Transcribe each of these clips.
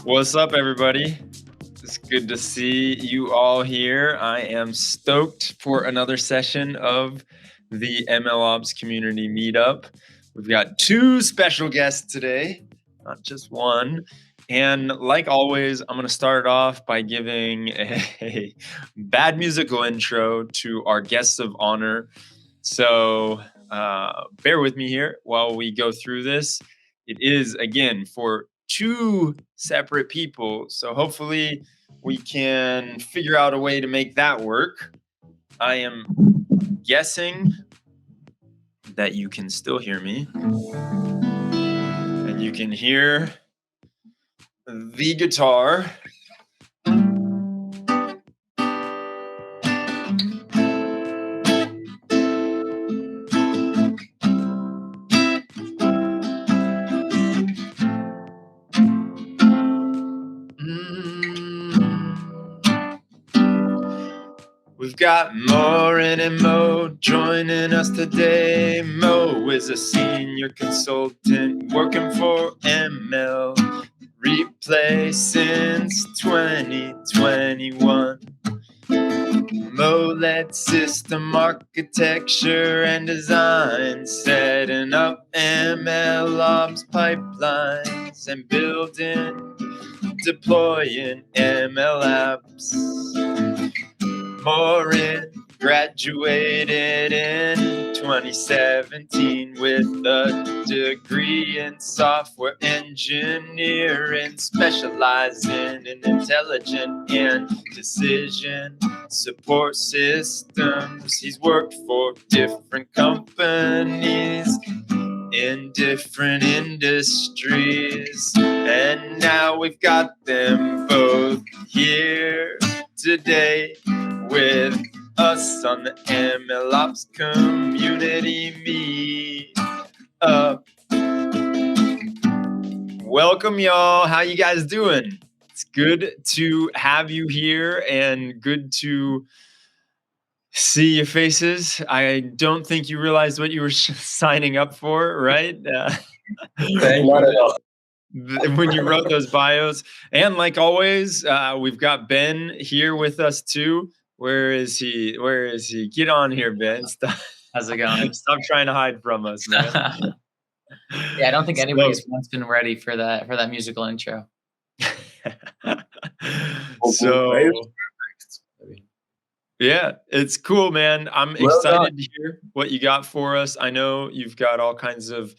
What's up, everybody? It's good to see you all here. I am stoked for another session of the MLOps community meetup. We've got two special guests today, not just one. And like always, I'm going to start off by giving a bad musical intro to our guests of honor. So bear with me here while we go through this. It is, again, for two separate people. So hopefully we can figure out a way to make that work. I am guessing that you can still hear me. And you can hear the guitar. We've got Marouen and Mo joining us today. Mo is a senior consultant working for ML Replay since 2021. Mo led system architecture and design, setting up MLOps pipelines and building, deploying ML apps. Marouen graduated in 2017 with a degree in software engineering, specializing in intelligent and decision support systems. He's worked for different companies in different industries, and now we've got them both here today with us on the MLOps community meetup. Welcome, y'all. How you guys doing? It's good to have you here and good to see your faces. I don't think you realized what you were signing up for, right? Thank you. When you wrote those bios. And like always, we've got Ben here with us too. Where is he? Get on here, Ben. How's it going? Stop trying to hide from us, man. Yeah, I don't think anybody's once been ready for that musical intro. So yeah, it's cool, man. I'm excited to hear what you got for us. I know you've got all kinds of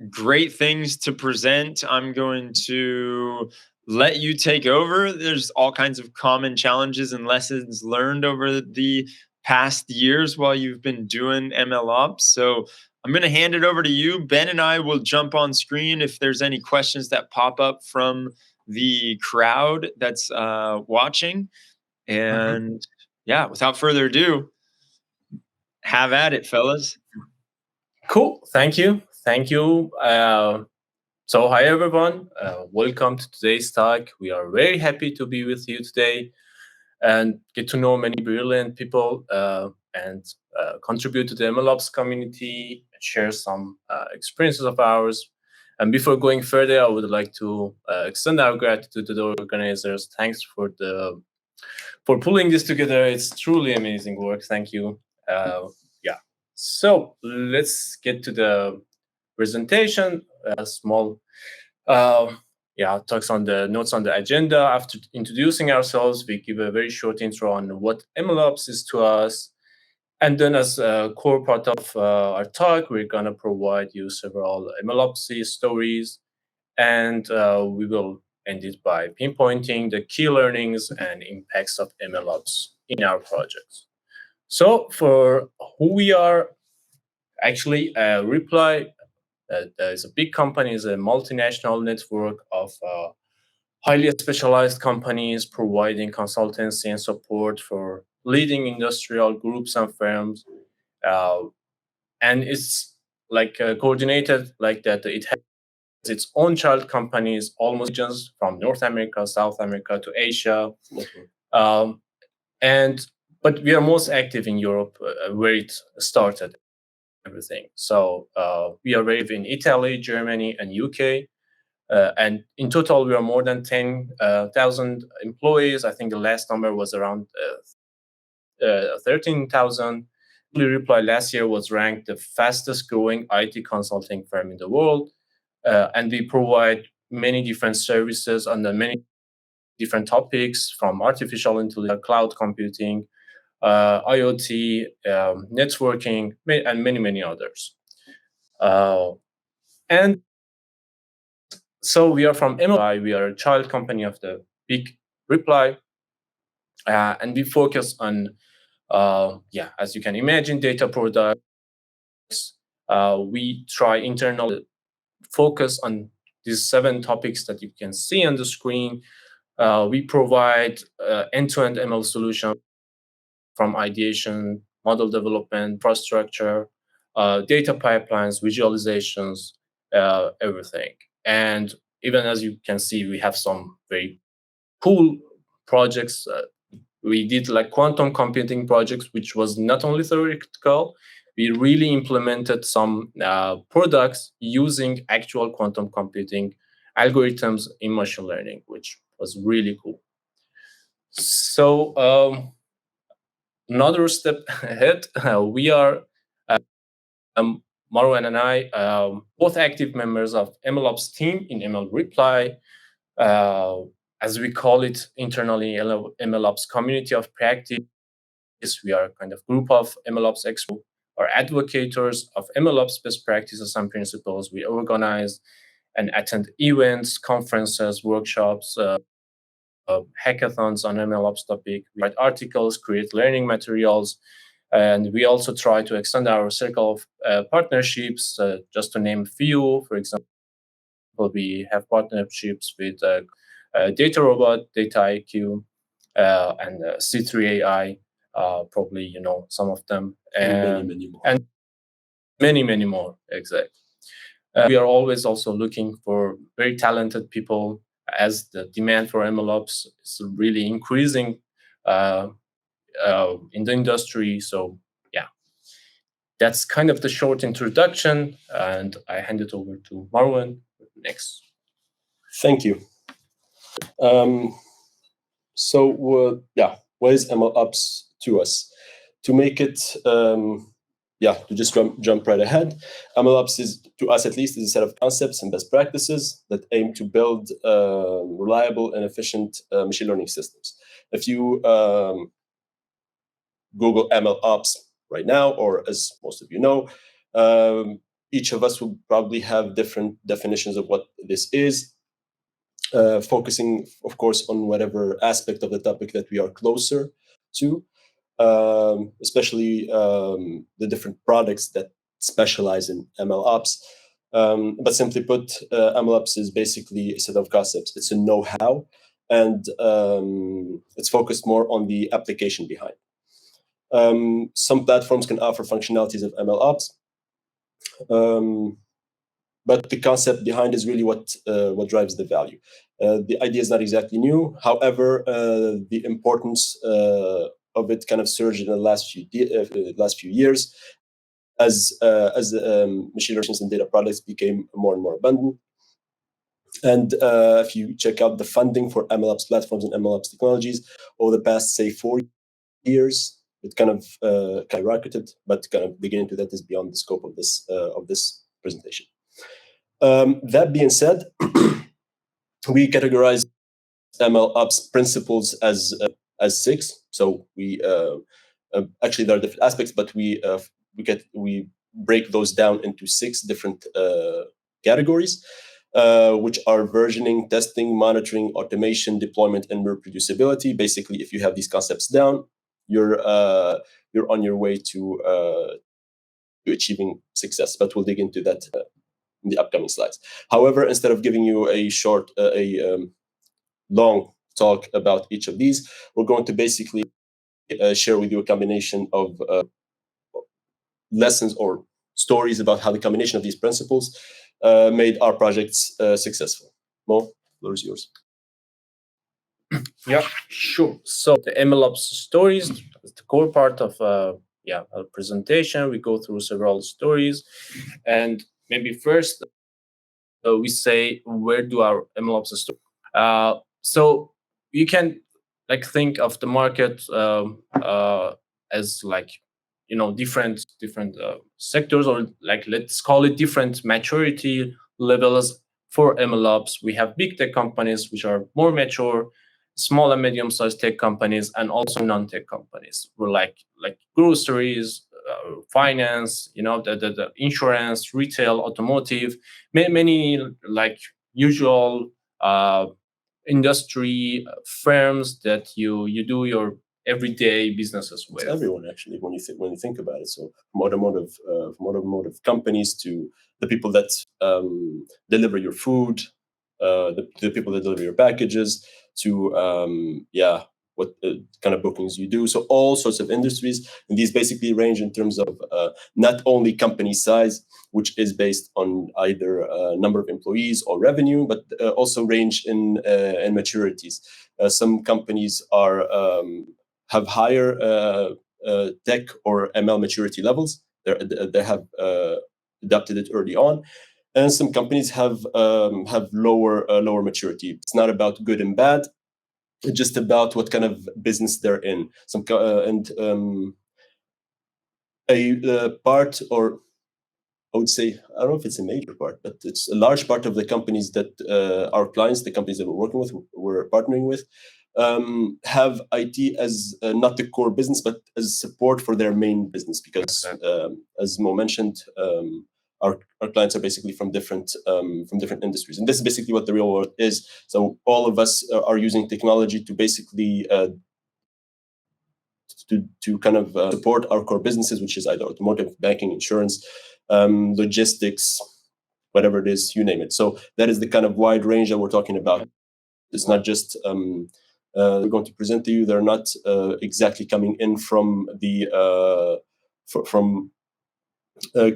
great things to present. I'm going to let you take over. There's all kinds of common challenges and lessons learned over the past years while you've been doing MLOps. So I'm going to hand it over to you. Ben and I will jump on screen if there's any questions that pop up from the crowd that's watching. And yeah, without further ado, have at it, fellas. Cool. Thank you. So hi, everyone. Welcome to today's talk. We are very happy to be with you today and get to know many brilliant people and contribute to the MLOps community, share some experiences of ours. And before going further, I would like to extend our gratitude to the organizers. Thanks for pulling this together. It's truly amazing work. Thank you. So let's get to the presentation. Small talks on the notes on the agenda. After introducing ourselves, we give a very short intro on what MLOps is to us. And then as a core part of our talk, we're going to provide you several MLOps stories. And we will end it by pinpointing the key learnings and impacts of MLOps in our projects. So for who we are, actually, Reply is a big company, is a multinational network of highly specialized companies providing consultancy and support for leading industrial groups and firms. And it's like coordinated like that. It has its own child companies, almost regions from North America, South America to Asia. But we are most active in Europe, where it started everything. So we are active in Italy, Germany, and UK. And in total, we are more than 10,000 employees. I think the last number was around 13,000. Reply last year was ranked the fastest growing IT consulting firm in the world. And we provide many different services on the many different topics, from artificial intelligence, cloud computing, IoT, networking, and many, many others. And so we are from MLOps. We are a child company of the big Reply. And we focus on, as you can imagine, data products. We try internal focus on these 7 topics that you can see on the screen. We provide end-to-end ML solution from ideation, model development, infrastructure, data pipelines, visualizations, everything. And even as you can see, we have some very cool projects. We did like quantum computing projects, which was not only theoretical. We really implemented some products using actual quantum computing algorithms in machine learning, which was really cool. So another step ahead, we are Marouen and I, both active members of MLOps team in ML Reply. As we call it internally, MLOps community of practice. We are kind of group of MLOps experts or advocates of MLOps best practices and principles. We organize and attend events, conferences, workshops, hackathons on MLOps topic. We write articles, create learning materials, and we also try to extend our circle of partnerships. Just to name a few, for example, we have partnerships with Data Robot, Data IQ, and C3 AI. Probably you know some of them, and many more. And many more. Exactly. We are always also looking for very talented people, as the demand for MLOps is really increasing in the industry. So yeah, that's kind of the short introduction, and I hand it over to Marouen next. Thank you. What is MLOps to us? To make it, to just jump right ahead, MLOps is, to us at least, is a set of concepts and best practices that aim to build reliable and efficient machine learning systems. If you Google MLOps right now, or as most of you know, each of us will probably have different definitions of what this is. Focusing, of course, on whatever aspect of the topic that we are closer to, especially the different products that specialize in MLOps. But simply put, MLOps is basically a set of concepts. It's a know-how, and it's focused more on the application behind. Some platforms can offer functionalities of MLOps, but the concept behind is really what drives the value. The idea is not exactly new. However, the importance of it kind of surged in the last few years as machine learning and data products became more and more abundant. And if you check out the funding for MLOps platforms and MLOps technologies over the past, say, 4 years, it kind of skyrocketed, but kind of digging into that is beyond the scope of this presentation. That being said, we categorize MLOps principles as 6. So we actually there are different aspects, but we break those down into 6 different categories, which are versioning, testing, monitoring, automation, deployment, and reproducibility. Basically, if you have these concepts down, you're on your way to achieving success. But we'll dig into that in the upcoming slides. However, instead of giving you a long talk about each of these, we're going to basically share with you a combination of lessons or stories about how the combination of these principles made our projects successful. Mo, the floor is yours. Yeah, sure. So the MLOps stories is the core part of our presentation. We go through several stories, and maybe first we say, where do our MLOps store? So you can think of the market as different sectors, or let's call it different maturity levels for MLOps. We have big tech companies which are more mature, small and medium-sized tech companies, and also non-tech companies. We're like groceries, finance, the insurance, retail, automotive, many usual industry firms that you do your everyday businesses with. It's everyone, actually, when you think about it. So from automotive companies to the people that deliver your food, the people that deliver your packages, to what kind of bookings you do. So all sorts of industries, and these basically range in terms of not only company size, which is based on either number of employees or revenue, but also range in maturities. Some companies have higher tech or ML maturity levels. They have adopted it early on, and some companies have lower maturity. It's not about good and bad; it's just about what kind of business they're in. A part, or I would say, I don't know if it's a major part, but it's a large part of the companies that our clients, the companies that we're working with, we're partnering with, have IT as not the core business, but as support for their main business. Because, as Mo mentioned, our clients are basically from different industries, and this is basically what the real world is. So all of us are using technology to basically to kind of support our core businesses, which is either automotive, banking, insurance, logistics, whatever it is, you name it. So that is the kind of wide range that we're talking about. It's not just we're going to present to you. They're not exactly coming in from the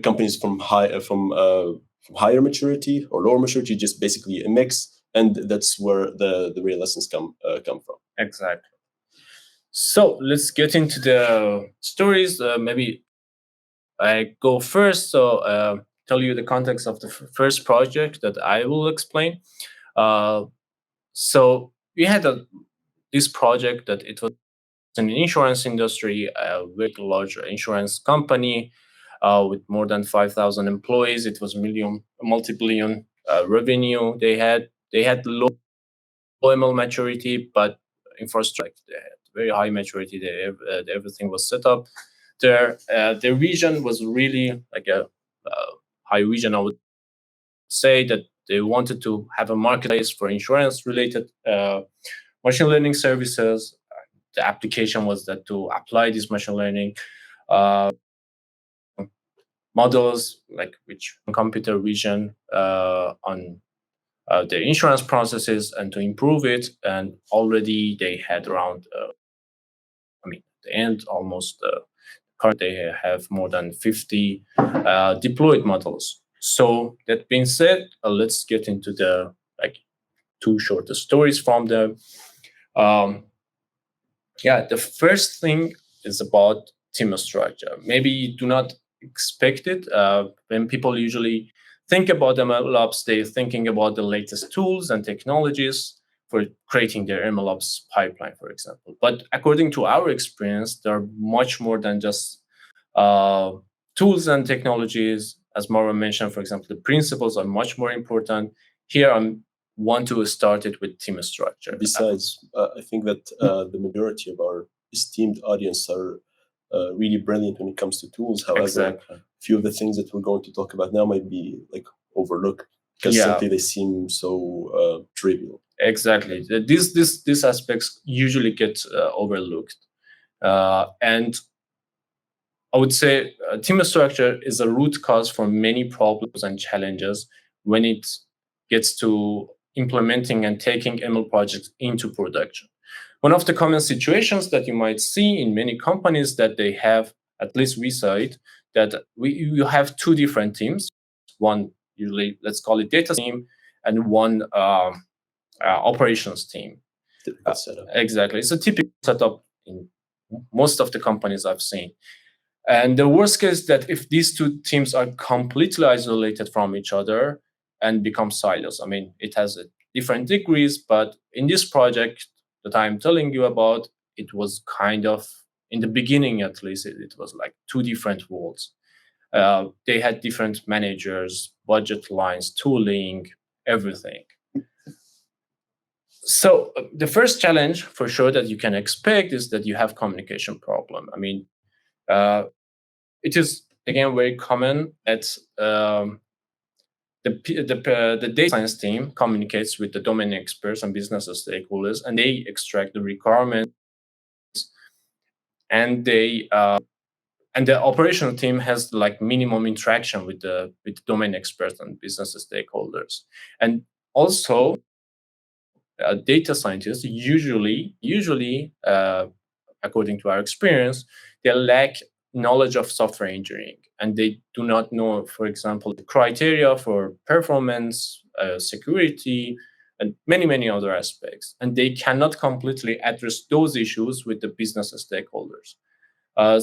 companies from higher maturity or lower maturity, just basically a mix, and that's where the real lessons come from. Exactly. So let's get into the stories. Maybe I go first. So tell you the context of the first project that I will explain. So we had this project that it was in the insurance industry, a very large insurance company with more than 5,000 employees. It was multi-billion revenue. They had low ML maturity, but infrastructure, they had very high maturity. Everything was set up. Their vision was really like a high vision. I would say that they wanted to have a marketplace for insurance-related machine learning services. The application was that to apply this machine learning models, like which computer vision on the insurance processes, and to improve it. And already they had around, the end almost. They have more than 50 deployed models. So that being said, let's get into the two shorter stories from them. The first thing is about team structure. Maybe you do not expect it. When people usually think about MLOps, they're thinking about the latest tools and technologies for creating their MLOps pipeline, for example. But according to our experience, there are much more than just tools and technologies. As Marouen mentioned, for example, the principles are much more important. Here, I want to start it with team structure. Besides, I think that the majority of our esteemed audience are really brilliant when it comes to tools. However, a few of the things that we're going to talk about now might be overlooked because simply they seem so trivial. Exactly. These aspects usually get overlooked. And I would say team structure is a root cause for many problems and challenges when it gets to implementing and taking ML projects into production. One of the common situations that you might see in many companies that they have, at least we saw it, that you have two different teams. One, usually, let's call it data team, and one operations team. Typical setup. Exactly. It's a typical setup in most of the companies I've seen. And the worst case is that if these two teams are completely isolated from each other, and become silos. I mean, it has different degrees, but in this project that I'm telling you about, it was kind of, in the beginning at least, it was like two different worlds. They had different managers, budget lines, tooling, everything. So the first challenge for sure that you can expect is that you have communication problem. I mean, it is again very common that the data science team communicates with the domain experts and business stakeholders, and they extract the requirements, and they and the operational team has like minimum interaction with the domain experts and business stakeholders. And also data scientists usually according to our experience, they lack knowledge of software engineering, and they do not know, for example, the criteria for performance, security, and many other aspects. And they cannot completely address those issues with the business stakeholders.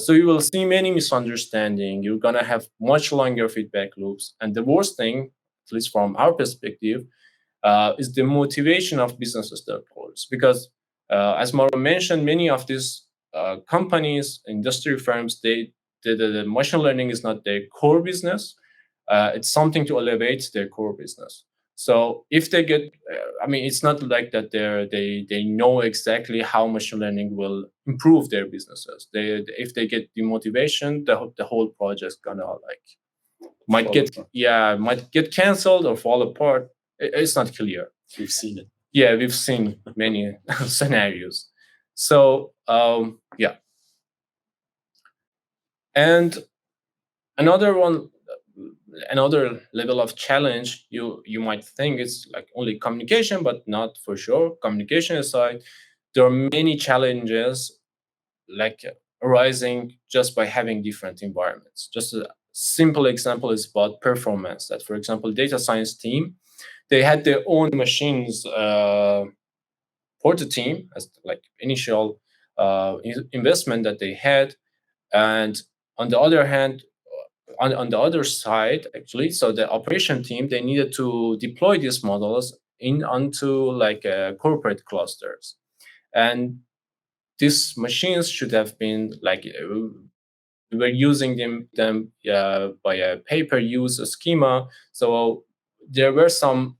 So you will see many misunderstandings. You're going to have much longer feedback loops. And the worst thing, at least from our perspective, is the motivation of business stakeholders. Because as Marouen mentioned, many of these companies, industry firms, the machine learning is not their core business. It's something to elevate their core business. So if they get, I mean, it's not like that they know exactly how machine learning will improve their businesses. If they get demotivation, the whole project's gonna might get canceled or fall apart. It's not clear. We've seen it. Yeah, we've seen many scenarios. So yeah, and another level of challenge you might think is like only communication, but not for sure. Communication aside, there are many challenges like arising just by having different environments. Just a simple example is about performance. That, for example, data science team, they had their own machines for the team as like initial investment that they had, and on the other hand, on the other side, actually, so the operation team, they needed to deploy these models onto like corporate clusters, and these machines should have been like we were using them by a pay-per-use schema. So there were some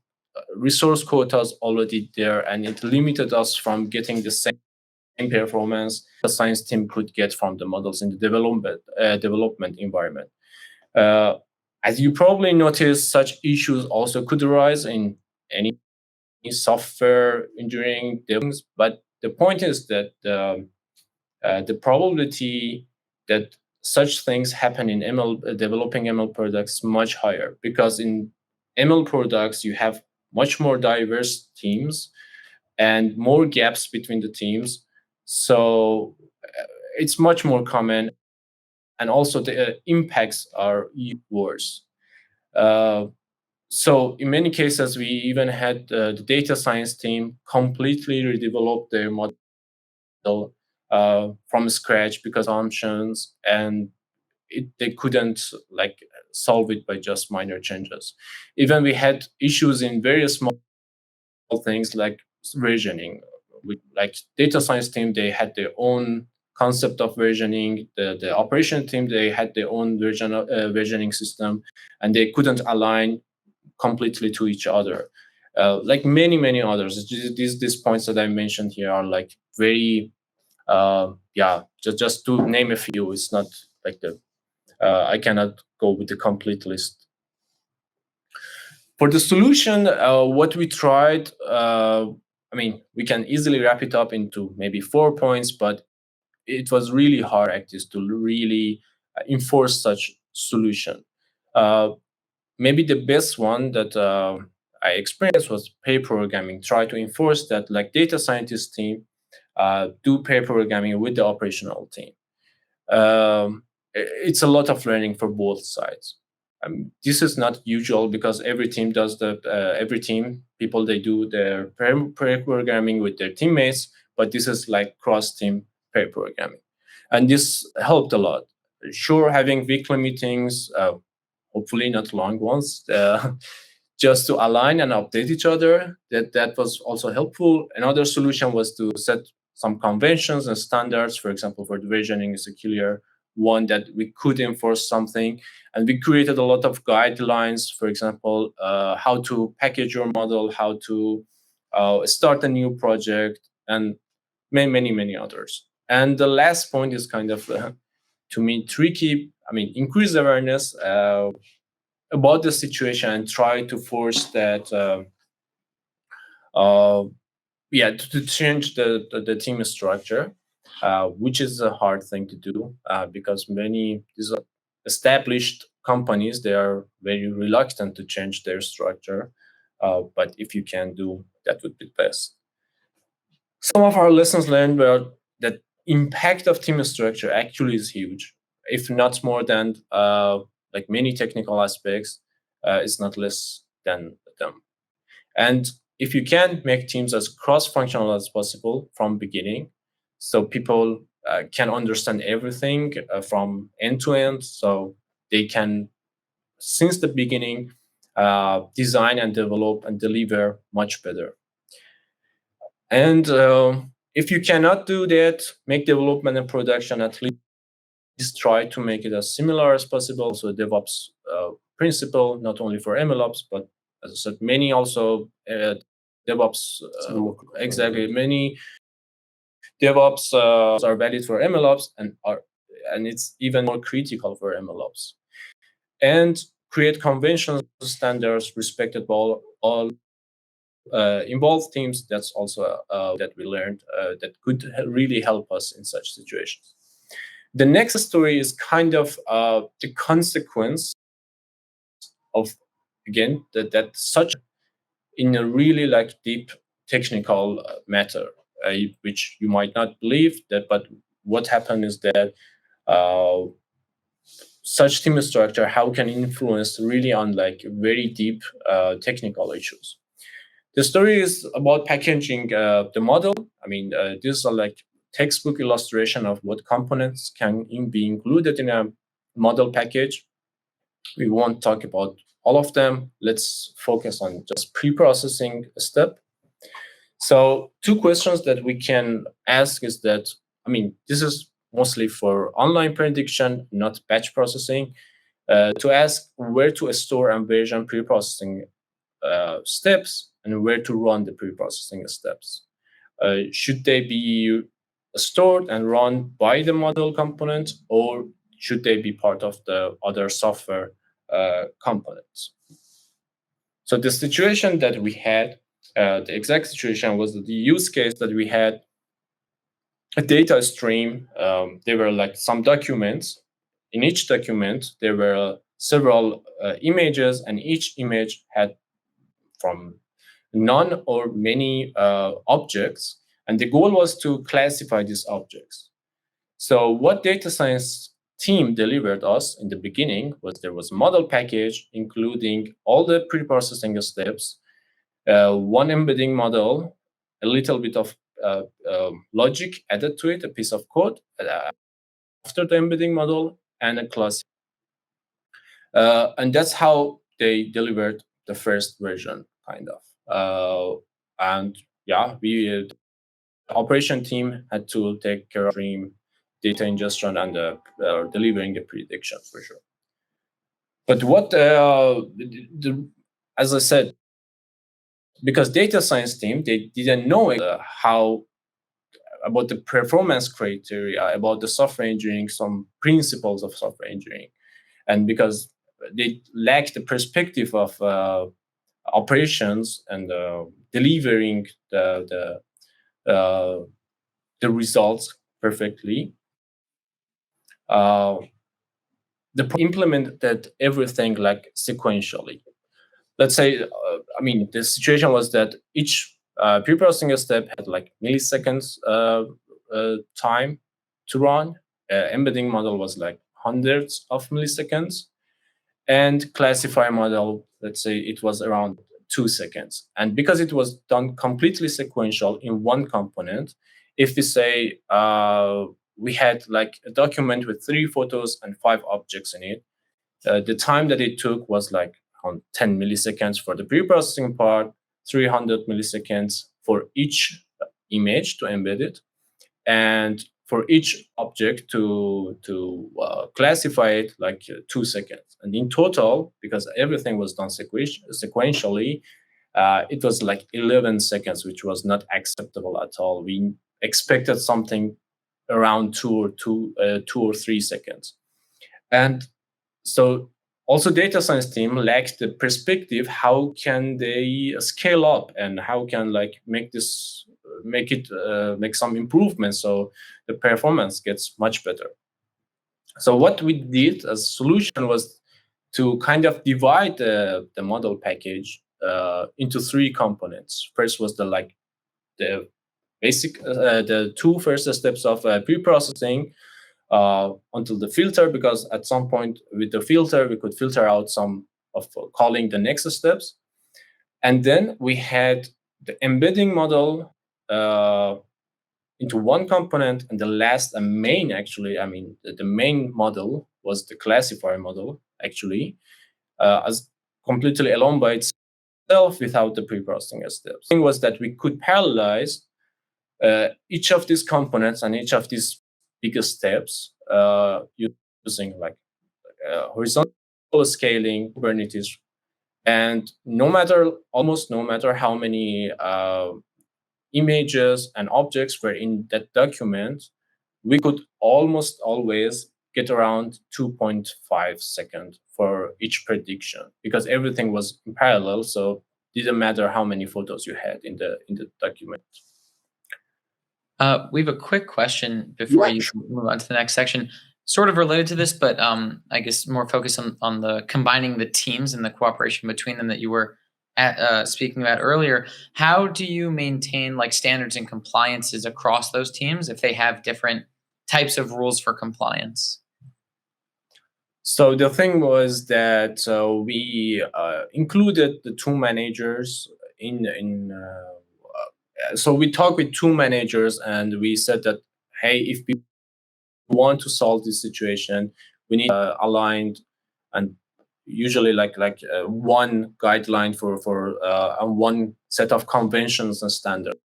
resource quotas already there, and it limited us from getting the same performance the science team could get from the models in the development environment. As you probably noticed, such issues also could arise in any software engineering things. But the point is that the probability that such things happen in developing ML products much higher, because in ML products you have much more diverse teams and more gaps between the teams. So it's much more common, and also the impacts are worse. So in many cases, we even had the data science team completely redevelop their model from scratch because of assumptions, and they couldn't like solve it by just minor changes. Even we had issues in various small things like versioning. With like data science team, they had their own concept of versioning. The operation team, they had their own versioning system, and they couldn't align completely to each other. Like many others. These points that I mentioned here are like very just to name a few. It's not like I cannot go with the complete list. For the solution, what we tried, I mean, we can easily wrap it up into maybe 4 points, but it was really hard practice to really enforce such solution. Maybe the best one that I experienced was pair programming. Try to enforce that, like data scientist team do pair programming with the operational team. It's a lot of learning for both sides. This is not usual because every team does people, they do their pair programming with their teammates, but this is like cross-team pair programming. And this helped a lot. Sure, having weekly meetings, hopefully not long ones, just to align and update each other. That was also helpful. Another solution was to set some conventions and standards. For example, for the versioning is a clear one that we could enforce something. And we created a lot of guidelines, for example, how to package your model, how to start a new project, and many others. And the last point is kind of, to me, tricky. I mean, increase awareness about the situation and try to force that, to change the team structure, which is a hard thing to do because many these established companies, they are very reluctant to change their structure. But if you can do that, would be best. Some of our lessons learned were that impact of team structure actually is huge, if not more than like many technical aspects. It's not less than them. And if you can make teams as cross-functional as possible from beginning, so people can understand everything from end to end, so they can, since the beginning, design and develop and deliver much better. And if you cannot do that, make development and production at least try to make it as similar as possible. So DevOps principle, not only for MLOps, but as I said, many also DevOps, exactly, many DevOps are valid for MLOps and it's even more critical for MLOps. And create conventions, standards respected by all involved teams. That's also that we learned that could really help us in such situations. The next story is kind of the consequence of, again, that such in a really like deep technical matter, which you might not believe that, but what happened is that such team structure, how can influence really on like very deep technical issues. The story is about packaging the model. I mean, this is a like textbook illustration of what components can be included in a model package. We won't talk about all of them. Let's focus on just pre-processing step. So 2 questions that we can ask is that, I mean, this is mostly for online prediction, not batch processing, to ask where to store and version pre-processing steps and where to run the pre-processing steps. Should they be stored and run by the model component, or should they be part of the other software components? So the situation that we had, the exact situation was that the use case that we had a data stream. There were like some documents. In each document, there were several images, and each image had from none or many objects. And the goal was to classify these objects. So what data science team delivered us in the beginning was there was a model package, including all the pre-processing steps, one embedding model, a little bit of logic added to it, a piece of code after the embedding model, and a class. And that's how they delivered the first version, kind of. And yeah, the operation team had to take care of stream data ingestion and delivering the prediction for sure. But what, as I said, because data science team, they didn't know how about the performance criteria, about the software engineering, some principles of software engineering. And because they lacked the perspective of operations and delivering the results perfectly, they implemented everything like sequentially. Let's say, I mean, the situation was that each pre-processing step had like milliseconds time to run. Embedding model was like hundreds of milliseconds. And classify model, let's say it was around 2 seconds. And because it was done completely sequential in one component, if we say we had like a document with 3 photos and 5 objects in it, the time that it took was like on 10 milliseconds for the pre-processing part, 300 milliseconds for each image to embed it, and for each object to classify it, like 2 seconds. And in total, because everything was done sequentially, it was like 11 seconds, which was not acceptable at all. We expected something around 2 or 3 seconds. And so also data science team lacked the perspective, how can they scale up and how can make some improvements so the performance gets much better. So what we did as a solution was to kind of divide the model package into 3 components. First was the basic, the 2 first steps of pre-processing until the filter, because at some point with the filter, we could filter out some of calling the next steps. And then we had the embedding model into 1 component, and the last and main, actually, the main model was the classifier model, actually, as completely alone by itself without the pre-processing steps. The thing was that we could parallelize each of these components and each of these bigger steps using horizontal scaling, Kubernetes, and almost no matter how many images and objects were in that document, we could almost always get around 2.5 seconds for each prediction, because everything was in parallel, so it didn't matter how many photos you had in the document. We have a quick question before you move on to the next section, sort of related to this, but I guess more focused on the combining the teams and the cooperation between them that you were speaking about earlier. How do you maintain standards and compliances across those teams if they have different types of rules for compliance? So the thing was that we included the 2 managers so we talked with 2 managers and we said that, hey, if we want to solve this situation, we need aligned and usually one guideline for 1 set of conventions and standards.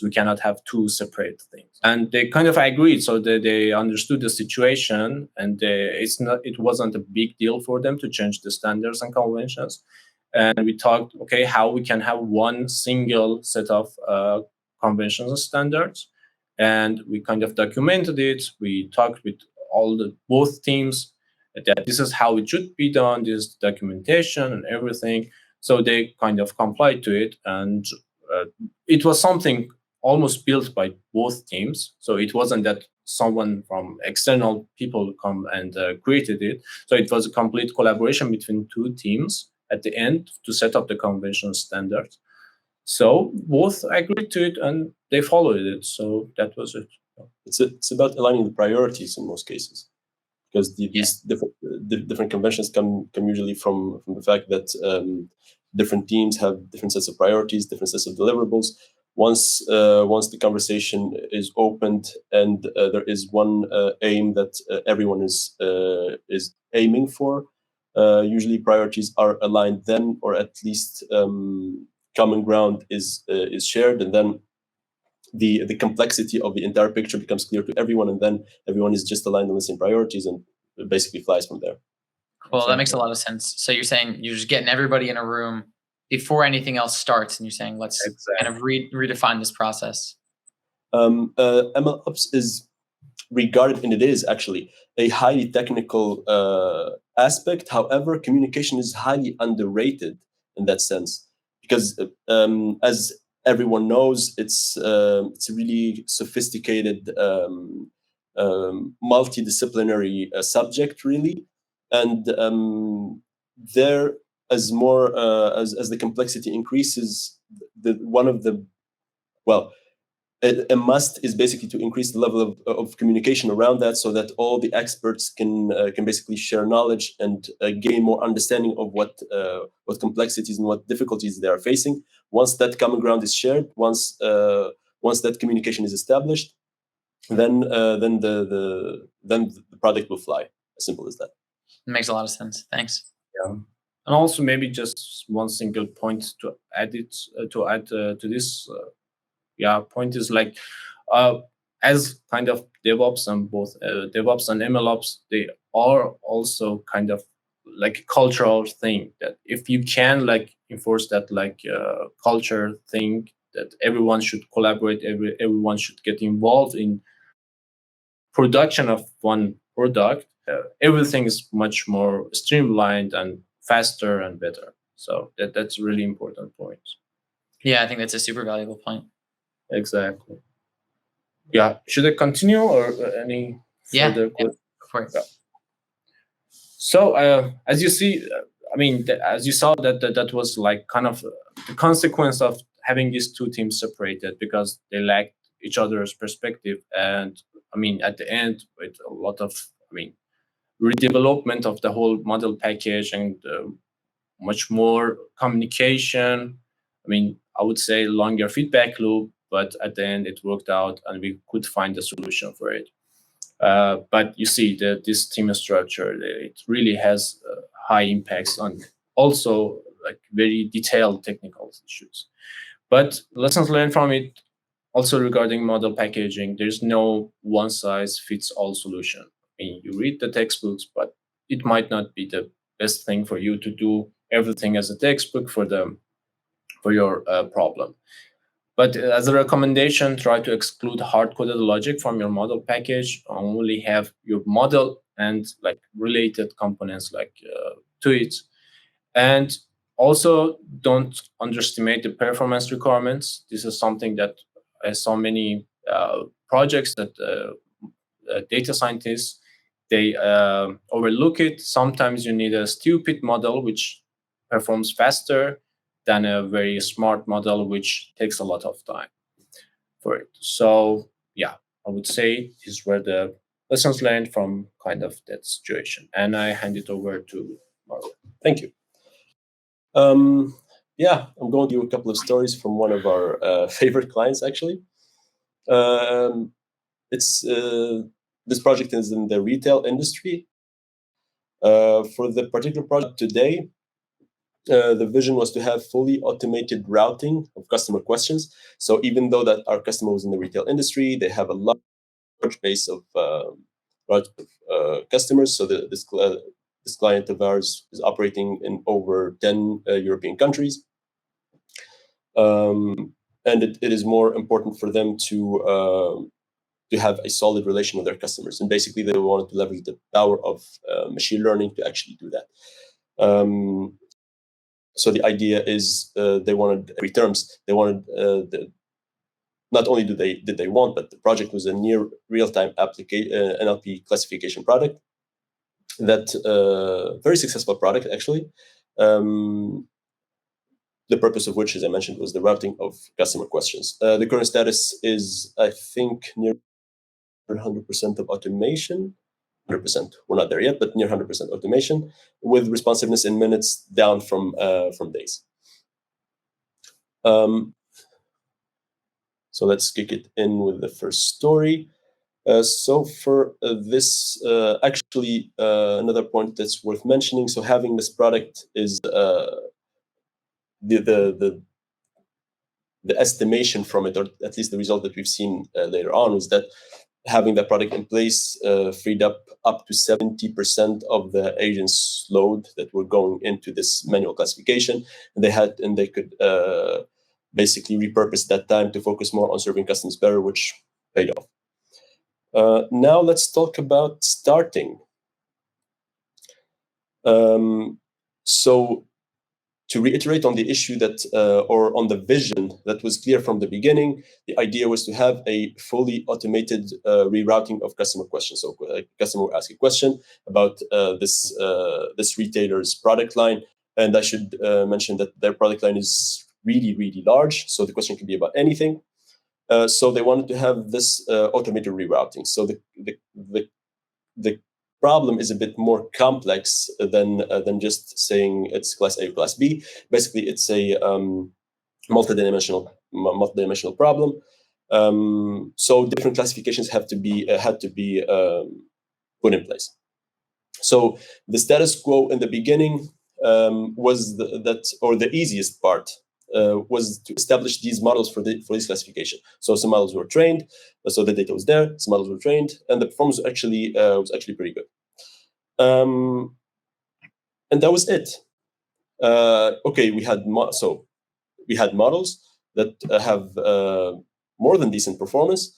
We cannot have 2 separate things. And they kind of agreed, so they understood the situation, and it wasn't a big deal for them to change the standards and conventions. And we talked, okay, how we can have 1 single set of conventions and standards. And we kind of documented it. We talked with both teams that this is how it should be done, this documentation and everything. So they kind of complied to it. And it was something almost built by both teams. So it wasn't that someone from external people come and created it. So it was a complete collaboration between 2 teams at the end to set up the convention standards. So both agreed to it and they followed it. So that was it. It's about aligning the priorities in most cases, because these different conventions come usually from the fact that different teams have different sets of priorities, different sets of deliverables. Once the conversation is opened and there is one aim that everyone is aiming for, usually priorities are aligned then, or at least common ground is shared, and then the complexity of the entire picture becomes clear to everyone, and then everyone is just aligned on the same priorities, and it basically flies from there. Well, that makes a lot of sense. So you're saying you're just getting everybody in a room before anything else starts, and you're saying let's kind of redefine this process. MLOps is regarded, and it is actually, a highly technical aspect. However, communication is highly underrated in that sense, because as everyone knows, it's a really sophisticated, multidisciplinary subject, really, and there, as the complexity increases, a must is basically to increase the level of communication around that, so that all the experts can basically share knowledge and gain more understanding of what complexities and what difficulties they are facing. Once that common ground is shared, once that communication is established, then the product will fly. As simple as that. It makes a lot of sense. Thanks. Yeah. And also maybe just one single point to add to this point is like as kind of DevOps and both DevOps and MLOps, they are also kind of like a cultural thing that if you can like enforce that like culture thing that everyone should collaborate, everyone should get involved in production of one product, everything is much more streamlined and faster and better. So that's a really important point. Yeah, I think that's a super valuable point. Exactly. Yeah. Should I continue or any further questions? For it. Yeah. So as you see, I mean, as you saw, that was like kind of the consequence of having these two teams separated because they lacked each other's perspective. And I mean, at the end, with a lot of, I mean, redevelopment of the whole model package and much more communication. I mean, I would say longer feedback loop, but at the end it worked out and we could find a solution for it. But you see that this team structure, it really has high impacts on also like very detailed technical issues. But lessons learned from it also regarding model packaging, there's no one size fits all solution. I mean, you read the textbooks, but it might not be the best thing for you to do everything as a textbook for your problem. But as a recommendation, try to exclude hard-coded logic from your model package. Only have your model and like related components like to it. And also don't underestimate the performance requirements. This is something that I saw many projects that data scientists, they overlook it. Sometimes you need a stupid model which performs faster than a very smart model which takes a lot of time for it. So yeah, I would say these were the lessons learned from kind of that situation. And I hand it over to Marouen. Thank you. Yeah, I'm going to do a couple of stories from one of our favorite clients, actually. It's this project is in the retail industry. For the particular project today, the vision was to have fully automated routing of customer questions. So even though that our customer was in the retail industry, they have a large base of customers. So this client of ours is operating in over 10 European countries. And it is more important for them to have a solid relation with their customers. And basically, they wanted to leverage the power of machine learning to actually do that. So the idea is they wanted terms. They wanted not only did they want, but the project was a near real-time NLP classification product. That very successful product actually. The purpose of which, as I mentioned, was the routing of customer questions. The current status is, I think, near 100% of automation. 100%. We're not there yet, but near 100% automation, with responsiveness in minutes down from days. So let's kick it in with the first story. So for this, actually, another point that's worth mentioning. So having this product is the estimation from it, or at least the result that we've seen later on, was that having that product in place freed up to 70% of the agents' load that were going into this manual classification. And they could basically repurpose that time to focus more on serving customers better, which paid off. Now let's talk about starting. So to reiterate on the issue that, or on the vision that was clear from the beginning, the idea was to have a fully automated rerouting of customer questions. So a customer will ask a question about this retailer's product line. And I should mention that their product line is really, really large. So the question can be about anything. So they wanted to have this automated rerouting. So the problem is a bit more complex than just saying it's class A or class B. Basically, it's a multidimensional problem. So different classifications had to be put in place. So the status quo in the beginning was the easiest part was to establish these models for this classification. So some models were trained, so the data was there. Some models were trained, and the performance was actually pretty good. And that was it. Okay, we had models that have more than decent performance,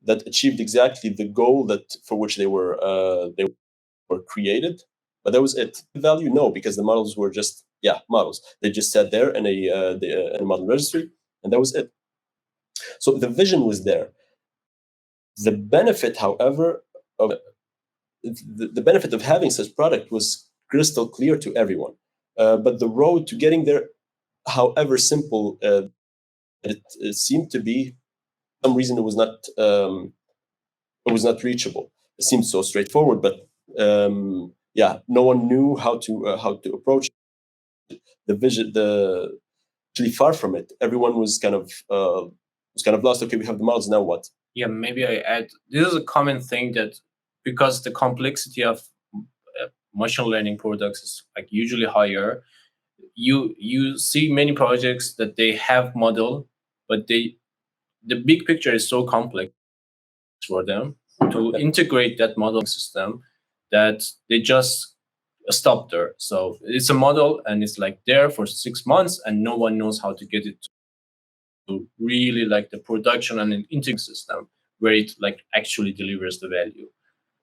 that achieved exactly the goal for which they were created. But that was it. Value, no, because the models were just models. They just sat there in a model registry, and that was it. So the vision was there. The benefit, however, of the benefit of having such product was crystal clear to everyone. But the road to getting there, however simple it seemed to be, for some reason it was not reachable. It seemed so straightforward, but no one knew how to approach the vision. Actually, far from it. Everyone was kind of lost. Okay, we have the models, now what? Yeah, maybe I add. This is a common thing that because the complexity of machine learning products is like usually higher. You see many projects that they have model, but the big picture is so complex for them to integrate that modeling system that they just stop there. So it's a model and it's like there for 6 months and no one knows how to get it to really like the production and an integrated system where it like actually delivers the value.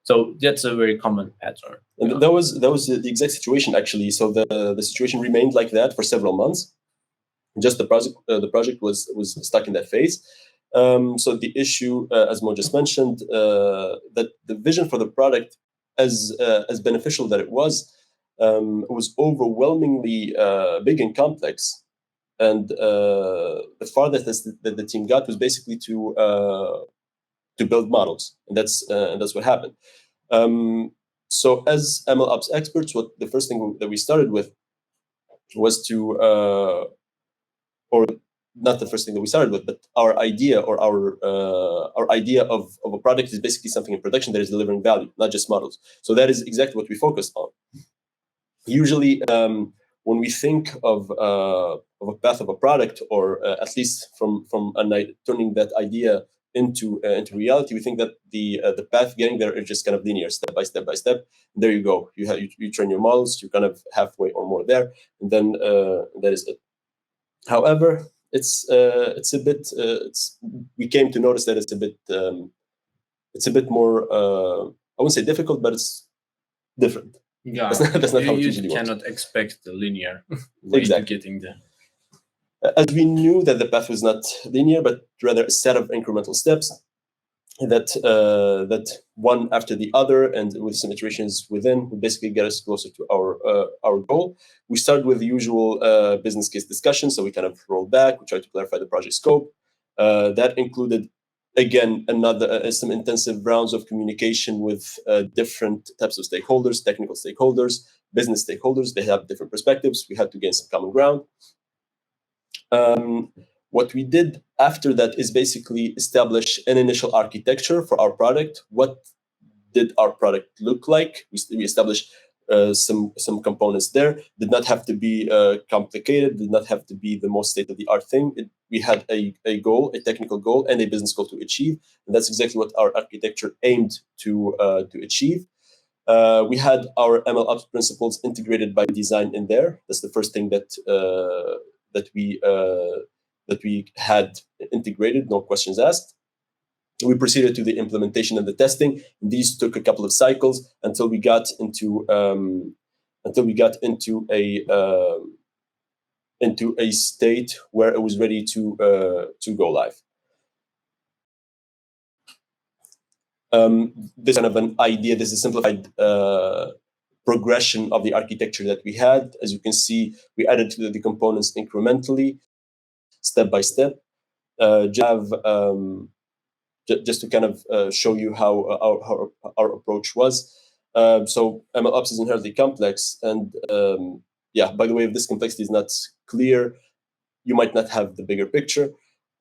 So that's a very common pattern. And that was the exact situation actually. So the situation remained like that for several months. Just the project was stuck in that phase. So the issue, as Mo just mentioned, that the vision for the product, as beneficial that it was overwhelmingly big and complex. And the farthest that the team got was basically to build models, and that's what happened. So as MLOps experts, the first thing that we started with was to or not the first thing that we started with, but our idea or our idea of a product is basically something in production that is delivering value, not just models. So that is exactly what we focused on. Usually, when we think of a path of a product, or at least from turning that idea into reality, we think that the path getting there is just kind of linear, step by step by step. There you go. You train your models. You're kind of halfway or more there, and then that is it. However, it's a bit. We came to notice that it's a bit more. I wouldn't say difficult, but it's different. Yeah, that's not how it you usually works. cannot expect the linear way Exactly. to getting there. As we knew that the path was not linear, but rather a set of incremental steps that one after the other, and with some iterations within, would basically get us closer to our goal. We started with the usual business case discussion, so we kind of rolled back. We tried to clarify the project scope. That included, again, some intensive rounds of communication with different types of stakeholders, technical stakeholders, business stakeholders. They have different perspectives. We had to gain some common ground. What we did after that is basically establish an initial architecture for our product. What did our product look like? We established some components there. Did not have to be complicated. Did not have to be the most state-of-the-art thing. We had a goal, a technical goal, and a business goal to achieve, and that's exactly what our architecture aimed to achieve. We had our MLOps principles integrated by design in there. That's the first thing that we had integrated, no questions asked. We proceeded to the implementation and the testing. These took a couple of cycles until we got into a state where it was ready to go live. This kind of an idea. This is a simplified progression of the architecture that we had. As you can see, we added to the components incrementally, step by step. Just to kind of show you how our approach was. So MLOps is inherently complex, and by the way, if this complexity is not clear, you might not have the bigger picture.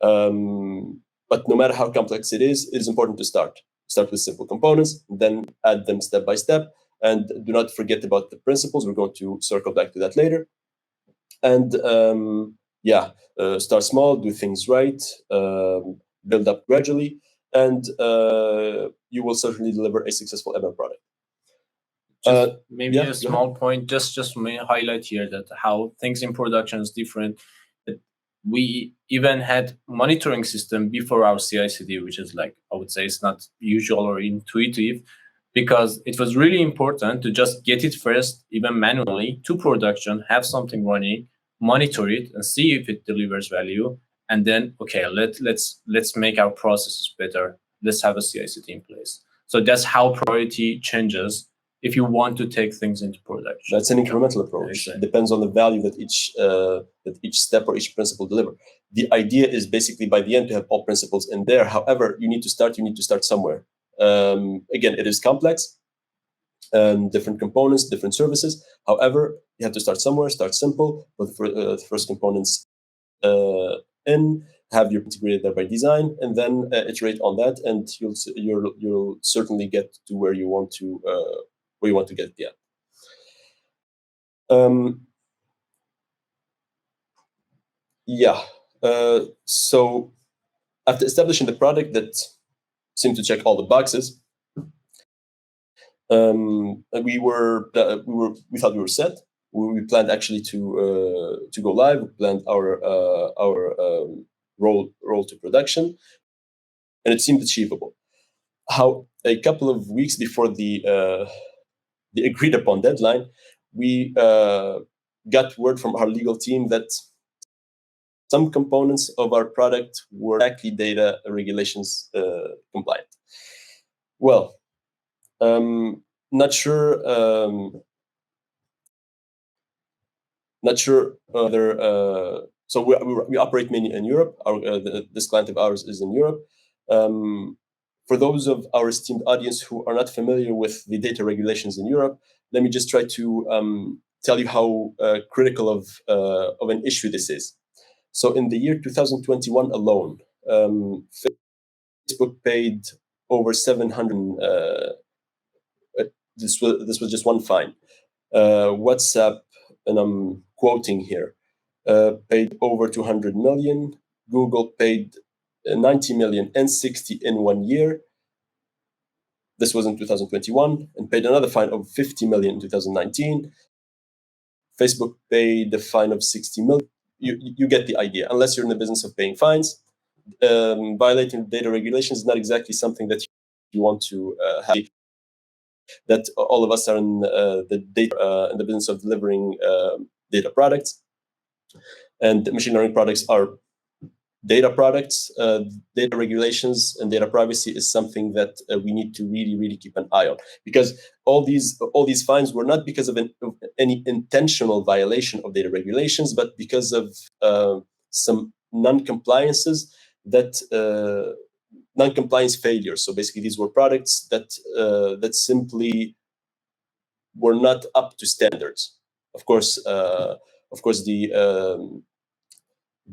But no matter how complex it is important to start with simple components, then add them step by step. And do not forget about the principles. We're going to circle back to that later. And start small, do things right, build up gradually, and you will certainly deliver a successful ML product. Maybe a small point, just may highlight here that how things in production is different. We even had monitoring system before our CI/CD, which is like, I would say it's not usual or intuitive, because it was really important to just get it first, even manually, to production, have something running, monitor it, and see if it delivers value, and then okay, let's make our processes better. Let's have a CI/CD in place. So that's how priority changes if you want to take things into production. That's an incremental approach. It depends on the value that each step or each principle deliver. The idea is basically by the end to have all principles in there. However, you need to start somewhere. Again, it is complex, different components, different services. However, you have to start somewhere, start simple, put the first components in, have your integrated there by design, and then iterate on that, and you'll certainly get to where you want to get at the end. So after establishing the product that seemed to check all the boxes, we thought we were set. We planned actually to go live. We planned our roll to production, and it seemed achievable. How a couple of weeks before the agreed upon deadline, we got word from our legal team that some components of our product were exactly data regulations compliant. Well, not sure whether. So we operate mainly in Europe. This client of ours is in Europe. For those of our esteemed audience who are not familiar with the data regulations in Europe, let me just try to tell you how critical of an issue this is. So in the year 2021 alone, Facebook paid over 700. This was just one fine. WhatsApp, and I'm quoting here, paid over 200 million. Google paid 90 million and 60 in 1 year. This was in 2021, and paid another fine of 50 million in 2019. Facebook paid a fine of 60 million. You get the idea. Unless you're in the business of paying fines, violating data regulations is not exactly something that you want to have. That all of us are in the data in the business of delivering data products, and machine learning products are data products. Data regulations and data privacy is something that we need to really keep an eye on, because all these fines were not because of any intentional violation of data regulations, but because of some non-compliances non-compliance failures. So basically, these were products that simply were not up to standards. Of course, the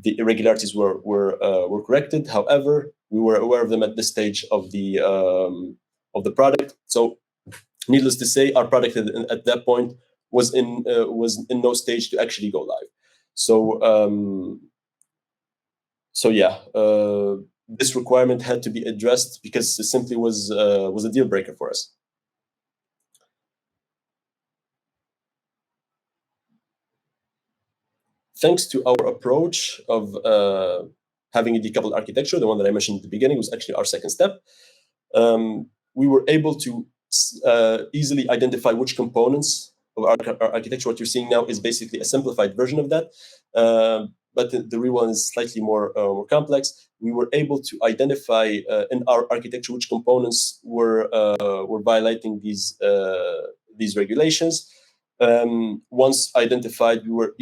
irregularities were corrected. However, we were aware of them at this stage of the product. So, needless to say, our product at that point was in no stage to actually go live. So yeah, this requirement had to be addressed because it simply was a deal breaker for us. Thanks to our approach of having a decoupled architecture, the one that I mentioned at the beginning was actually our second step. We were able to easily identify which components of our architecture. What you're seeing now is basically a simplified version of that, but the real one is slightly more complex. We were able to identify in our architecture which components were violating these regulations. Once identified, we were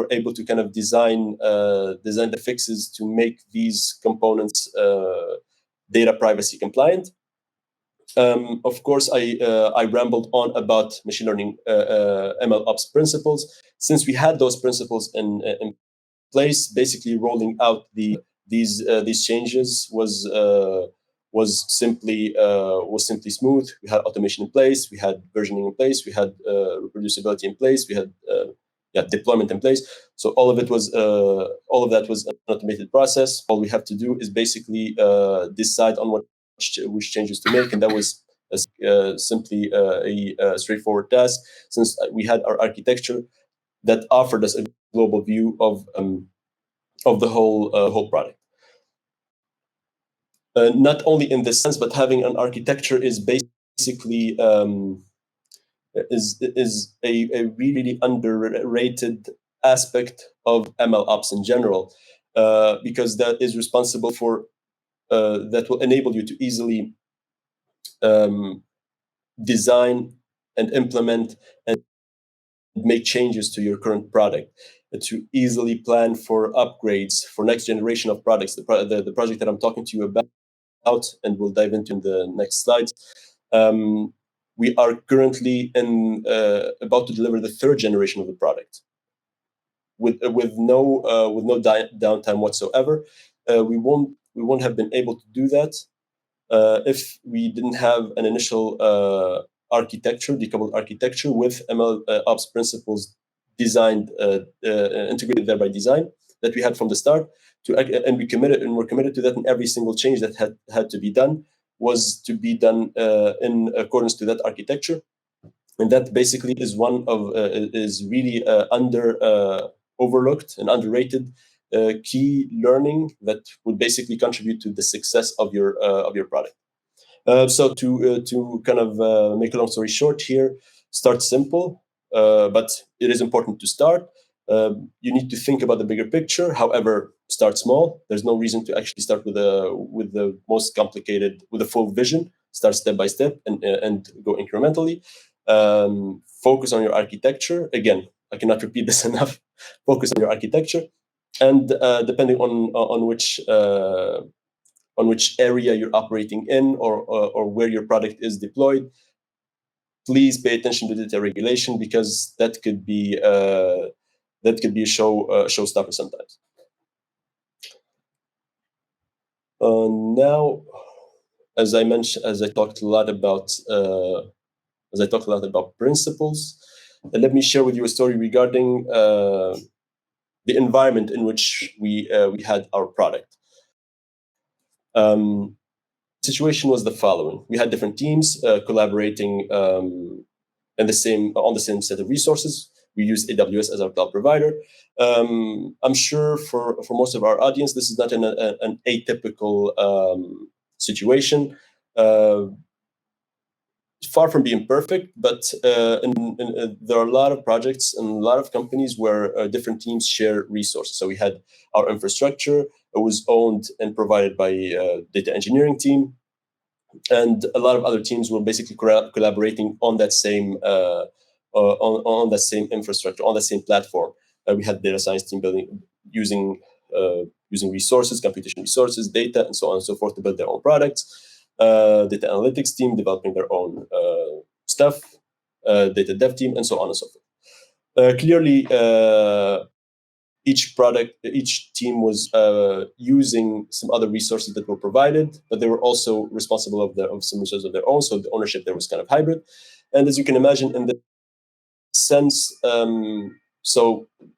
able to kind of design the fixes to make these components data privacy compliant. Of course, I rambled on about machine learning MLOps principles. Since we had those principles in place, basically rolling out these changes was was simply smooth. We had automation in place, we had versioning in place, we had reproducibility in place, we had deployment in place. So all of that was an automated process. All we have to do is basically decide on which changes to make, and that was simply a straightforward task, since we had our architecture that offered us a global view of the whole product. Not only in this sense, but having an architecture is basically is a really underrated aspect of MLOps in general, because that is responsible for that will enable you to easily design and implement and make changes to your current product, to easily plan for upgrades for next generation of products. The project that I'm talking to you about, and we'll dive into in the next slides. We are currently about to deliver the third generation of the product with no downtime whatsoever. We won't have been able to do that if we didn't have an initial decoupled architecture with MLOps principles designed, integrated there by design, that we had from the start. And we're committed to that, and every single change that had to be done was to be done in accordance to that architecture. And that basically is is really overlooked and underrated key learning that would basically contribute to the success of your product. So to kind of make a long story short here, start simple, but it is important to start. You need to think about the bigger picture. However, start small. There's no reason to actually start with the most complicated, with a full vision. Start step by step and go incrementally. Focus on your architecture. Again, I cannot repeat this enough. Focus on your architecture, and depending on which area you're operating in, or where your product is deployed, please pay attention to data regulation, because that could be a showstopper sometimes. Now, as I talked a lot about principles, let me share with you a story regarding the environment in which we had our product. Situation was the following: we had different teams collaborating on the same set of resources. We use AWS as our cloud provider. I'm sure for most of our audience, this is not an atypical situation. Far from being perfect, but there are a lot of projects and a lot of companies where different teams share resources. So we had our infrastructure. It was owned and provided by data engineering team, and a lot of other teams were basically collaborating on that same on that same infrastructure, on the same platform. We had data science team using resources, computation resources, data, and so on and so forth to build their own products. Data analytics team developing their own stuff, data dev team, and so on and so forth. Clearly, each team was using some other resources that were provided, but they were also responsible of some resources of their own. So the ownership there was kind of hybrid. And as you can imagine, in the sense, in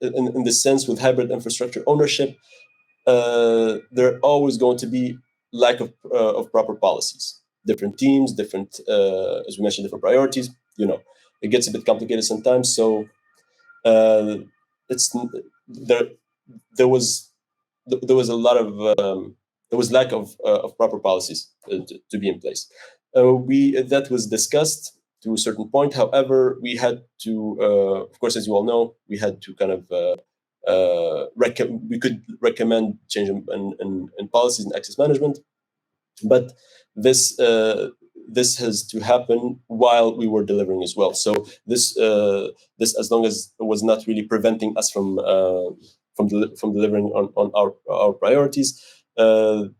the sense with hybrid infrastructure ownership, there are always going to be lack of proper policies. Different teams, different, as we mentioned, different priorities. It gets a bit complicated sometimes. So there was lack of proper policies to be in place. That was discussed to a certain point. However, we had to, of course, as you all know, we had to kind of we could recommend change in policies and access management, but this has to happen while we were delivering as well. So this, as long as it was not really preventing us from delivering on our priorities, was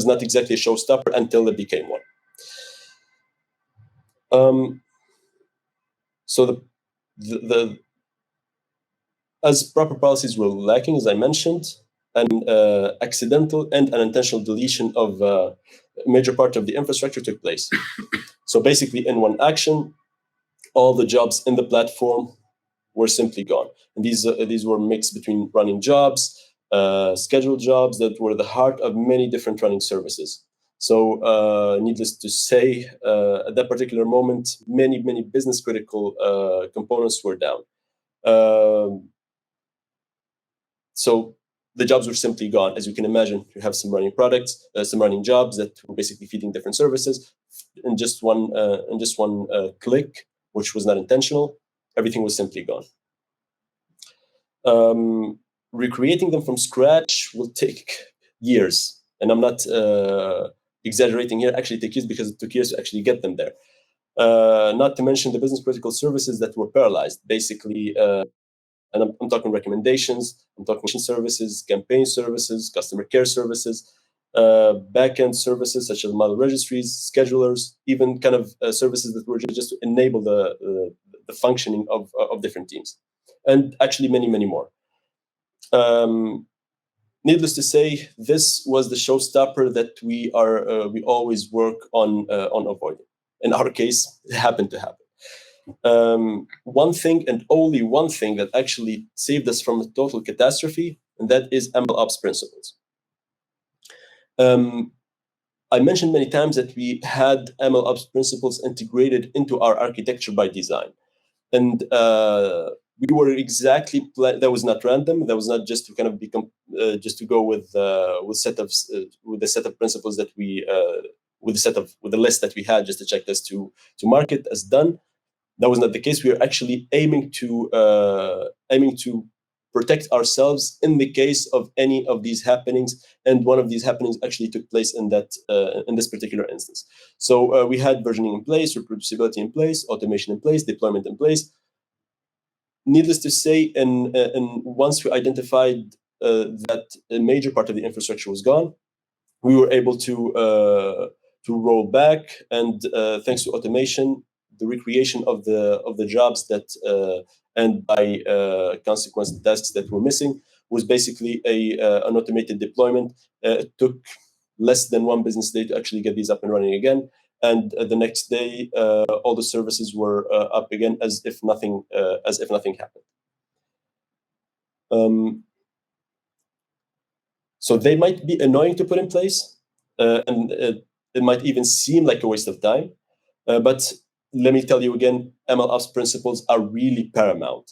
not exactly a showstopper until it became one. So as proper policies were lacking, as I mentioned, an accidental and unintentional deletion of a major part of the infrastructure took place. So basically, in one action, all the jobs in the platform were simply gone. And these were mixed between running jobs, scheduled jobs that were the heart of many different running services. So needless to say, at that particular moment, many business critical components were down. So the jobs were simply gone. As you can imagine, you have some running products, some running jobs that were basically feeding different services. In just one click, which was not intentional, everything was simply gone. Recreating them from scratch will take years, and I'm not exaggerating here. Actually, it took years because it took years to actually get them there. Not to mention the business critical services that were paralyzed, basically. And I'm talking recommendations, I'm talking services, campaign services, customer care services, backend services such as model registries, schedulers, even kind of services that were just to enable the functioning of different teams, and actually many more. Needless to say, this was the showstopper that we always work on avoiding. In our case, it happened to happen. One thing and only one thing that actually saved us from a total catastrophe, and that is MLOps principles. I mentioned many times that we had MLOps principles integrated into our architecture by design, and we were exactly that was not random. That was not just to kind of become just to go with the set of principles that we with the list that we had, just a checklist to market as done. That was not the case. We were actually aiming to protect ourselves in the case of any of these happenings, and one of these happenings actually took place in this particular instance. So we had versioning in place, reproducibility in place, automation in place, deployment in place. Needless to say, and once we identified that a major part of the infrastructure was gone, we were able to roll back, and thanks to automation, the recreation of the jobs that and by consequence the tasks that were missing was basically an automated deployment. It took less than one business day to actually get these up and running again, and the next day all the services were up again as if nothing happened. So they might be annoying to put in place, and it might even seem like a waste of time, but let me tell you again, MLOps principles are really paramount.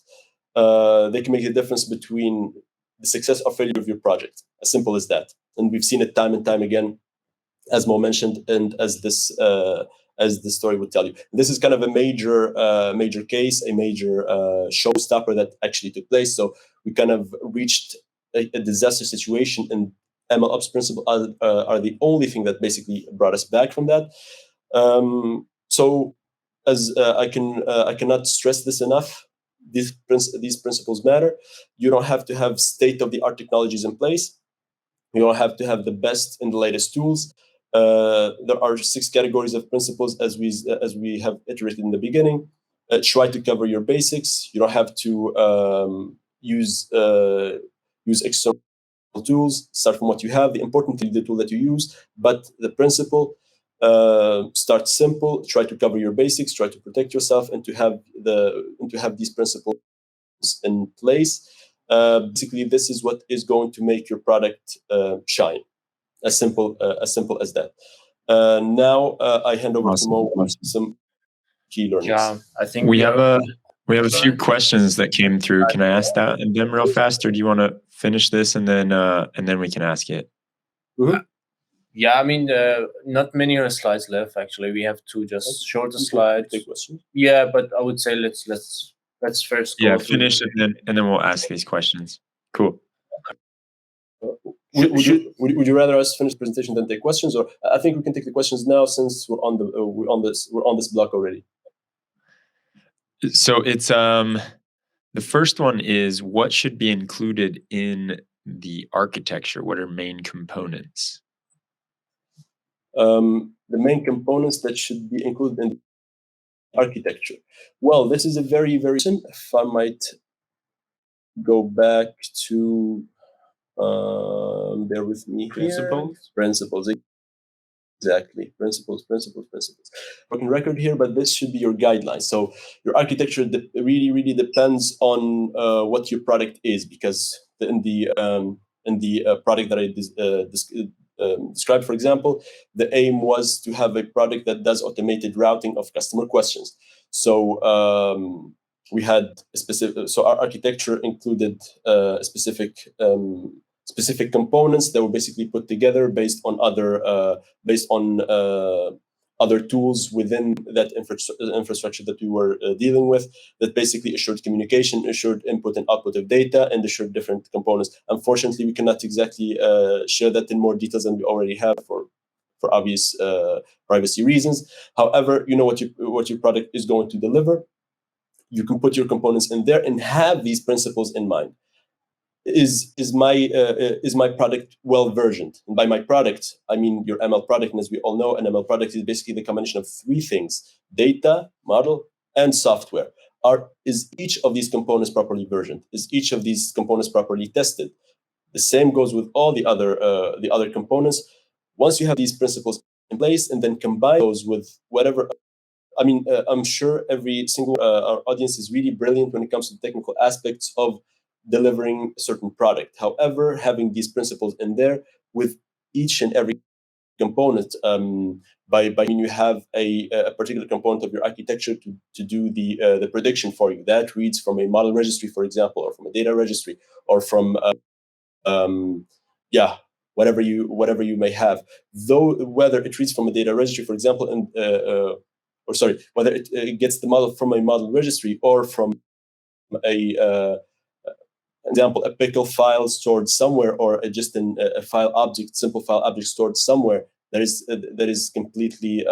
They can make a difference between the success or failure of your project, as simple as that. And we've seen it time and time again, as Mo mentioned, and as this story would tell you. This is kind of a major case, a major showstopper that actually took place. So we kind of reached a disaster situation, and MLOps principles are the only thing that basically brought us back from that. So as I cannot stress this enough, these principles matter. You don't have to have state-of-the-art technologies in place. You don't have to have the best and the latest tools. There are 6 categories of principles as we have iterated in the beginning. Try to cover your basics. You don't have to use external tools. Start from what you have. The important thing is the tool that you use, but the principle. Start simple. Try to cover your basics. Try to protect yourself, and to have these principles in place. Basically, this is what is going to make your product shine. As simple as that. Now I hand over to Mo with some key learnings. Yeah, I think we have a few questions that came through. Can I ask that and then real fast, or do you want to finish this and then we can ask it? Mm-hmm. Yeah, I mean, not many slides left. Actually, we have 2 just shorter slides. Take questions. Yeah, but I would say let's first go finish it and then we'll ask these questions. Cool. Would you rather us finish the presentation than take questions, or I think we can take the questions now since we're on this block already. So it's the first one is, what should be included in the architecture? What are main components? The main components that should be included in the architecture. Well, this is a very, very simple. If I might go back to Bear with me here. Principles. Exactly. Principles. Broken record here, but this should be your guidelines. So your architecture really depends on what your product is, because in the product that I described, for example, the aim was to have a product that does automated routing of customer questions. So we had a specific. So our architecture included specific components that were basically put together based on other tools within that infrastructure that we were dealing with, that basically assured communication, assured input and output of data, and assured different components. Unfortunately, we cannot exactly share that in more details than we already have for obvious privacy reasons. However, you know what your product is going to deliver. You can put your components in there and have these principles in mind. Is my product well versioned? And by my product, I mean your ML product. And as we all know, an ML product is basically the combination of three things: data, model, and software. Is each of these components properly versioned? Is each of these components properly tested? The same goes with all the other components. Once you have these principles in place, and then combine those with whatever. I mean, I'm sure every single our audience is really brilliant when it comes to the technical aspects of delivering a certain product. However, having these principles in there with each and every component, by when you have a particular component of your architecture to do the prediction for you, that reads from a model registry, for example, or from a data registry, or from whatever you may have. Though whether it reads from a data registry, for example, and whether it gets the model from a model registry or from a example, a pickle file stored somewhere, or just a simple file object stored somewhere that is completely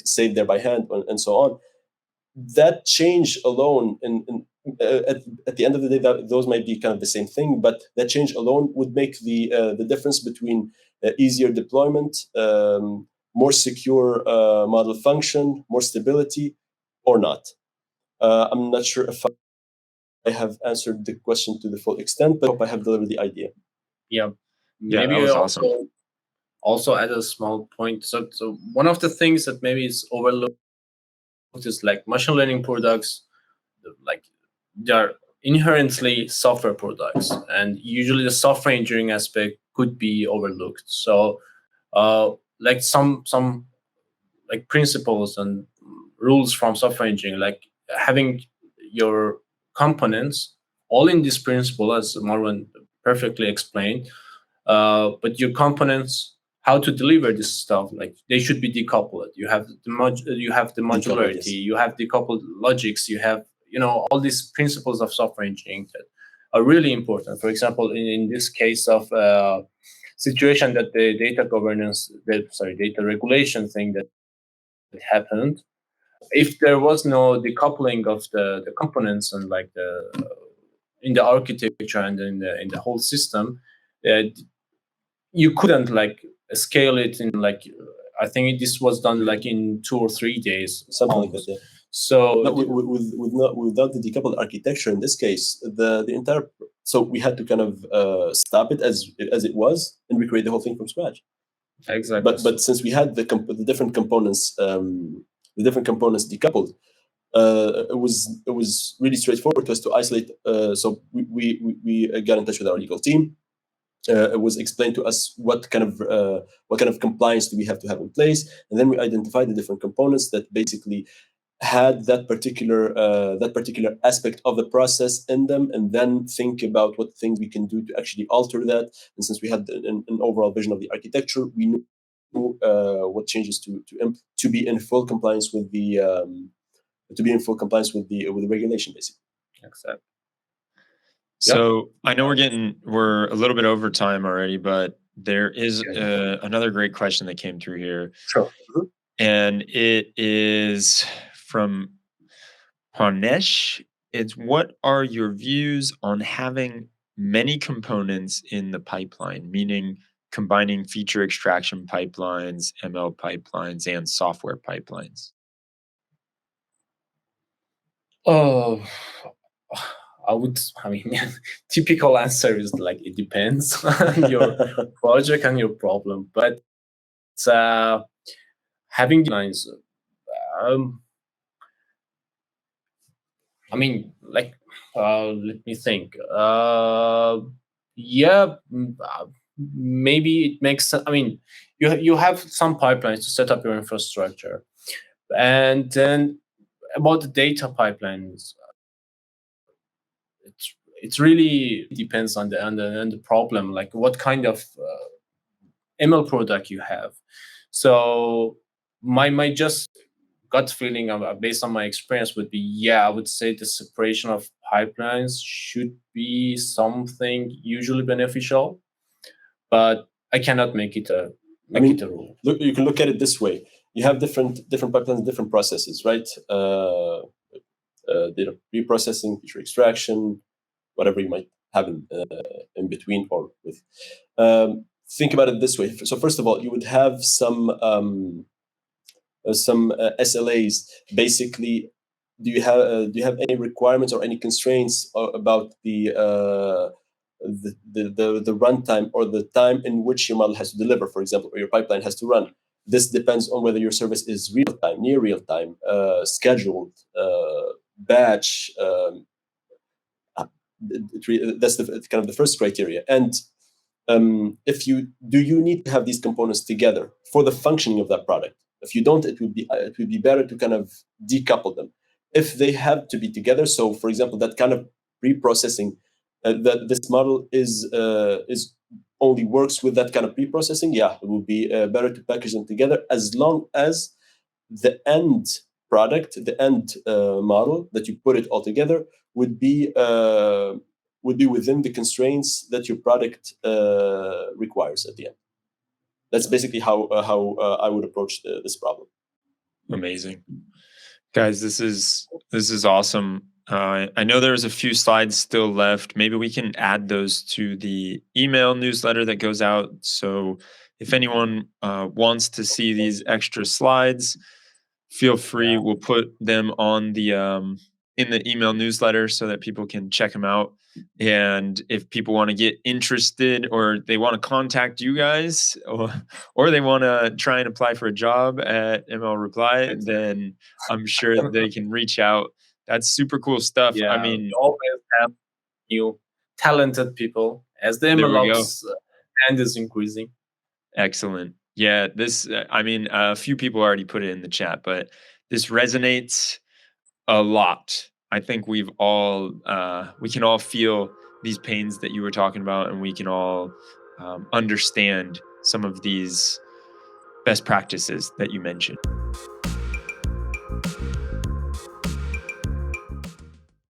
saved there by hand, and so on. That change alone, at the end of the day, those might be kind of the same thing, but that change alone would make the difference between easier deployment, more secure model function, more stability, or not. I'm not sure if I have answered the question to the full extent, but I hope I have delivered the idea. Yeah, maybe that was awesome. Also add a small point. So one of the things that maybe is overlooked is like machine learning products, like they're inherently software products, and usually the software engineering aspect could be overlooked. So like some like principles and rules from software engineering, like having your components all in this principle, as Marouen perfectly explained, but your components, how to deliver this stuff, like they should be decoupled. You have the modularity, you have decoupled logics, you have all these principles of software engineering that are really important. For example, in this case of situation that the data regulation thing that happened, if there was no decoupling of the components and like in the architecture and in the whole system, you couldn't like scale it in like, I think this was done like in 2 or 3 days, something like that. Yeah. So without the decoupled architecture, in this case, the entire, so we had to kind of stop it as it was and recreate the whole thing from scratch. Exactly. But since we had the different components, decoupled, it was really straightforward to us to isolate. So we got in touch with our legal team. It was explained to us what kind of compliance do we have to have in place, and then we identified the different components that basically had that particular aspect of the process in them, and then think about what things we can do to actually alter that. And since we had an overall vision of the architecture, we knew what changes to be in full compliance with the regulation, basically. Exactly. So I know we're a little bit over time already, but there is another great question that came through here. Sure. Mm-hmm. And it is from Pranesh. It's, what are your views on having many components in the pipeline, meaning combining feature extraction pipelines, ML pipelines, and software pipelines? Oh, I mean, typical answer is like it depends on your project and your problem. But having deadlines, um, I mean, like, let me think. Yeah, maybe it makes sense. I mean, you have some pipelines to set up your infrastructure, and then about the data pipelines, it really depends on the problem, like what kind of ML product you have. So my just gut feeling based on my experience would be, yeah, I would say the separation of pipelines should be something usually beneficial, but I cannot make it a rule. Look, you can look at it this way: you have different pipelines, different processes, right? Data reprocessing, feature extraction, whatever you might have in between or with. Think about it this way. So first of all, you would have some SLAs. Basically, do you have any requirements or any constraints about the runtime or the time in which your model has to deliver, for example, or your pipeline has to run? This depends on whether your service is real time, near real time, scheduled, batch. That's kind of the first criteria. And if you need to have these components together for the functioning of that product. If you don't, it would be better to kind of decouple them. If they have to be together, so for example, that kind of pre-processing, that this model is only works with that kind of pre-processing, yeah, it would be better to package them together, as long as the end product, the end model that you put it all together would be within the constraints that your product requires at the end. That's basically how I would approach this problem. Amazing, guys. This is awesome. I know there's a few slides still left. Maybe we can add those to the email newsletter that goes out. So if anyone wants to see these extra slides, feel free. We'll put them on the in the email newsletter so that people can check them out. And if people want to get interested, or they want to contact you guys, or they want to try and apply for a job at ML Reply, then I'm sure they can reach out. That's super cool stuff. Yeah, I mean, we always have new talented people as the MLOps and is increasing. Excellent. Yeah, this, I mean, a few people already put it in the chat, but this resonates a lot. I think we can all feel these pains that you were talking about, and we can all understand some of these best practices that you mentioned.